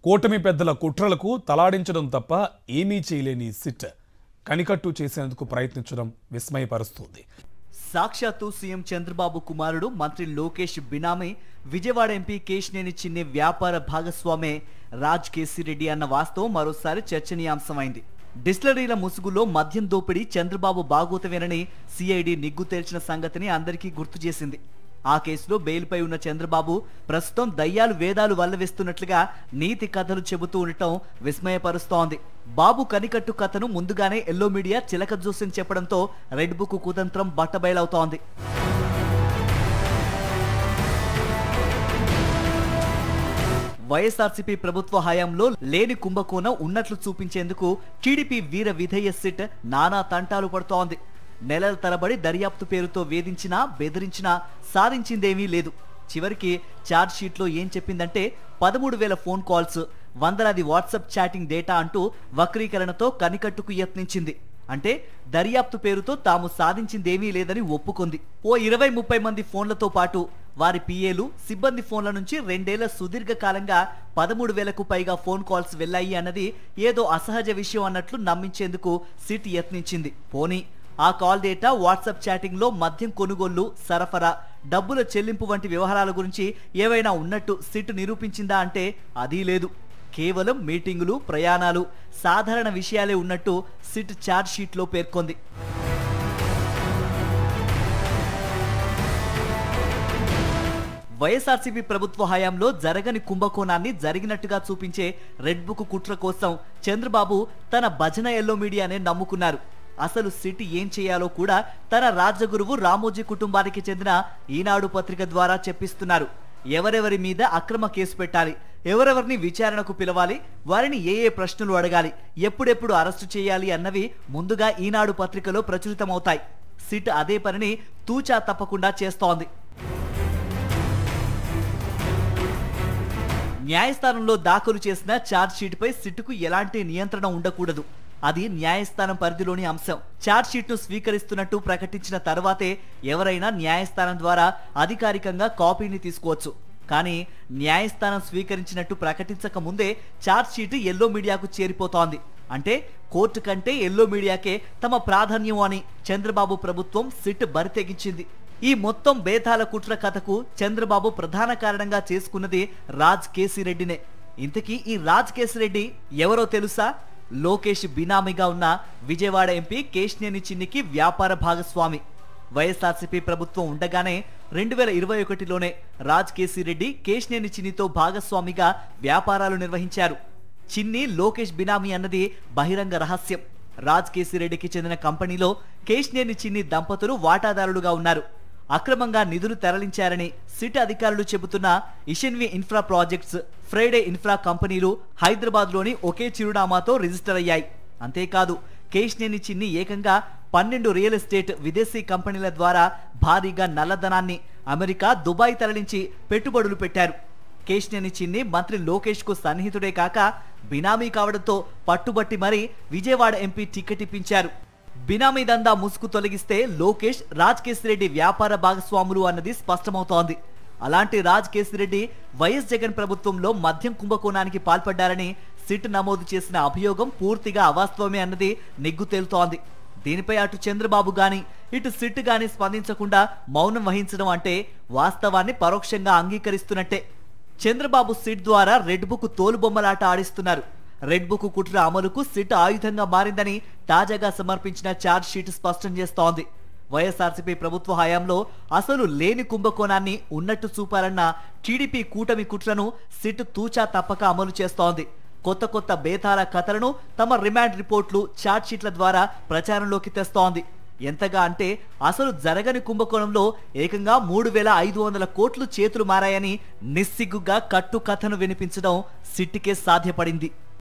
కూటమి పెద్దల కుట్రలకు తలాడించడం తప్ప ఏమీ చేయలేని సిట్ కనికట్టు చేసేందుకు ప్రయత్నించడం విస్మయపరుస్తుంది. సాక్షాత్తు సీఎం చంద్రబాబు కుమారుడు మంత్రి లోకేష్ బినామీ విజయవాడ ఎంపీ కేశినేని చిన్ని వ్యాపార భాగస్వామే రాజ్ కేసిరెడ్డి అన్న వాస్తవం మరోసారి చర్చనీయాంశమైంది. డిస్టిలరీల ముసుగులో మద్యం దోపిడీ చంద్రబాబు బాగోతమేనని సిఐడి నిగ్గు తేల్చిన సంగతిని అందరికీ గుర్తు చేసింది. ఆ కేసులో బెయిల్పై ఉన్న చంద్రబాబు ప్రస్తుతం దయ్యాలు వేదాలు వల్లవేస్తున్నట్లుగా నీతి కథలు చెబుతూ ఉండటం విస్మయపరుస్తోంది. బాబు కనికట్టు కథను ముందుగానే ఎల్లో మీడియా చిలక జోస్యం చెప్పడంతో రెడ్ బుక్ కుతంత్రం బట్టబయలవుతోంది. వైఎస్ఆర్సీపీ ప్రభుత్వ హయాంలో లేని కుంభకోణం ఉన్నట్లు చూపించేందుకు టీడీపీ వీర విధేయ సిట్ నానా తంటాలు పడుతోంది. నెలల తరబడి దర్యాప్తు పేరుతో వేధించినా బెదిరించినా సాధించిందేమీ లేదు. చివరికి ఛార్జ్ షీట్లో ఏం చెప్పిందంటే 13,000 ఫోన్ కాల్స్, వందలాది వాట్సాప్ చాటింగ్ డేటా అంటూ వక్రీకరణతో కనికట్టుకు యత్నించింది. అంటే దర్యాప్తు పేరుతో తాము సాధించిందేమీ లేదని ఒప్పుకుంది. ఓ 20-30 మంది ఫోన్లతో పాటు వారి పిఏలు సిబ్బంది ఫోన్ల నుంచి 2 ఏళ్ల సుదీర్ఘ కాలంగా 13,000కు పైగా ఫోన్ కాల్స్ వెళ్లాయి అన్నది ఏదో అసహజ విషయం అన్నట్లు నమ్మించేందుకు సిట్ యత్నించింది. పోనీ ఆ కాల్ డేటా, వాట్సాప్ చాటింగ్ లో మద్యం కొనుగోళ్లు, సరఫరా, డబ్బుల చెల్లింపు వంటి వ్యవహారాల గురించి ఏవైనా ఉన్నట్టు సిట్ నిరూపించిందా అంటే అదీ లేదు. కేవలం మీటింగులు, ప్రయాణాలు, సాధారణ విషయాలే ఉన్నట్టు సిట్ ఛార్జ్ షీట్లో పేర్కొంది. వైఎస్ఆర్సీపీ ప్రభుత్వ హయాంలో జరగని కుంభకోణాన్ని జరిగినట్టుగా చూపించే రెడ్ బుక్ కుట్ర కోసం చంద్రబాబు తన భజన ఎల్లో మీడియానే నమ్ముకున్నారు. అసలు సిట్ ఏం చేయాలో కూడా తన రాజగురువు రామోజీ కుటుంబానికి చెందిన ఈనాడు పత్రిక ద్వారా చెప్పిస్తున్నారు. ఎవరెవరి మీద అక్రమ కేసు పెట్టాలి, ఎవరెవరిని విచారణకు పిలవాలి, వారిని ఏ ప్రశ్నలు అడగాలి, ఎప్పుడెప్పుడు అరెస్టు చేయాలి అన్నవి ముందుగా ఈనాడు పత్రికలో ప్రచురితమవుతాయి. సిట్ అదే పనిని తూచా తప్పకుండా చేస్తోంది. న్యాయస్థానంలో దాఖలు చేసిన ఛార్జ్ షీట్పై సిట్కు ఎలాంటి నియంత్రణ ఉండకూడదు. అది న్యాయస్థానం పరిధిలోని అంశం. ఛార్జ్ షీట్ను స్వీకరిస్తున్నట్టు ప్రకటించిన తర్వాతే ఎవరైనా న్యాయస్థానం ద్వారా అధికారికంగా కాపీని తీసుకోవచ్చు. కానీ న్యాయస్థానం స్వీకరించినట్టు ప్రకటించక ముందే ఛార్జ్ షీట్ ఎల్లో మీడియాకు చేరిపోతోంది. అంటే కోర్టు కంటే ఎల్లో మీడియాకే తమ ప్రాధాన్యం అని చంద్రబాబు ప్రభుత్వం సిట్ బరితెగించింది. ఈ మొత్తం బేతాల కుట్ర కథకు చంద్రబాబు ప్రధాన కారణంగా చేసుకున్నది రాజ్ కేసిరెడ్డినే. ఇంతకీ ఈ రాజ్ కేసిరెడ్డి ఎవరో తెలుసా? లోకేష్ బినామీగా ఉన్న విజయవాడ ఎంపీ కేశినేని చిన్నికి వ్యాపార భాగస్వామి. వైఎస్ఆర్సీపీ ప్రభుత్వం ఉండగానే 2021లోనే రాజ్ కేసిరెడ్డి కేశినేని చిన్నితో భాగస్వామిగా వ్యాపారాలు నిర్వహించారు. చిన్ని లోకేష్ బినామీ అన్నది బహిరంగ రహస్యం. రాజ్ కేసిరెడ్డికి చెందిన కంపెనీలో కేశినేని చిన్ని దంపతులు వాటాదారులుగా ఉన్నారు. అక్రమంగా నిధులు తరలించారని సిట్ అధికారులు చెబుతున్న ఇషన్వి ఇన్ఫ్రా ప్రాజెక్ట్స్, ఫ్రైడే ఇన్ఫ్రా కంపెనీలు హైదరాబాద్లోని ఒకే చిరునామాతో రిజిస్టర్ అయ్యాయి. అంతేకాదు కేశినేని చిన్ని ఏకంగా 12 రియల్ ఎస్టేట్ విదేశీ కంపెనీల ద్వారా భారీగా నల్లధనాన్ని అమెరికా, దుబాయ్ తరలించి పెట్టుబడులు పెట్టారు. కేశినేని చిన్ని మంత్రి లోకేష్ కు సన్నిహితుడే కాక బినామీ కావడంతో పట్టుబట్టి మరీ విజయవాడ ఎంపీ టికెట్ ఇప్పించారు. బినామీ దందా ముసుగు తొలగిస్తే లోకేష్, రాజ్ కేసిరెడ్డి వ్యాపార భాగస్వాములు అన్నది స్పష్టమవుతోంది. అలాంటి రాజ్ కేసిరెడ్డి వైఎస్ జగన్ ప్రభుత్వంలో మద్యం కుంభకోణానికి పాల్పడ్డారని సిట్ నమోదు చేసిన అభియోగం పూర్తిగా అవాస్తవమే అన్నది నిగ్గు తేలుతోంది. దీనిపై అటు చంద్రబాబు గాని ఇటు సిట్ గాని స్పందించకుండా మౌనం వహించడం అంటే వాస్తవాన్ని పరోక్షంగా అంగీకరిస్తున్నట్టే. చంద్రబాబు సిట్ ద్వారా రెడ్ బుక్ తోలుబొమ్మలాట ఆడిస్తున్నారు. రెడ్ బుక్ కుట్ర అమలుకు సిట్ ఆయుధంగా మారిందని తాజాగా సమర్పించిన ఛార్జ్ షీట్ స్పష్టం చేస్తోంది. వైఎస్ఆర్సీపీ ప్రభుత్వ హయాంలో అసలు లేని కుంభకోణాన్ని ఉన్నట్టు చూపాలన్న టీడీపీ కూటమి కుట్రను సిట్ తూచా తప్పక అమలు చేస్తోంది. కొత్త కొత్త బేతాల కథలను తమ రిమాండ్ రిపోర్ట్లు, ఛార్జ్ షీట్ల ద్వారా ప్రచారంలోకి తెస్తోంది. ఎంతగా అంటే అసలు జరగని కుంభకోణంలో ఏకంగా 3,500 కోట్లు చేతులు మారాయని నిస్సిగ్గుగా కట్టు కథను వినిపించడం సిట్కే సాధ్యపడింది.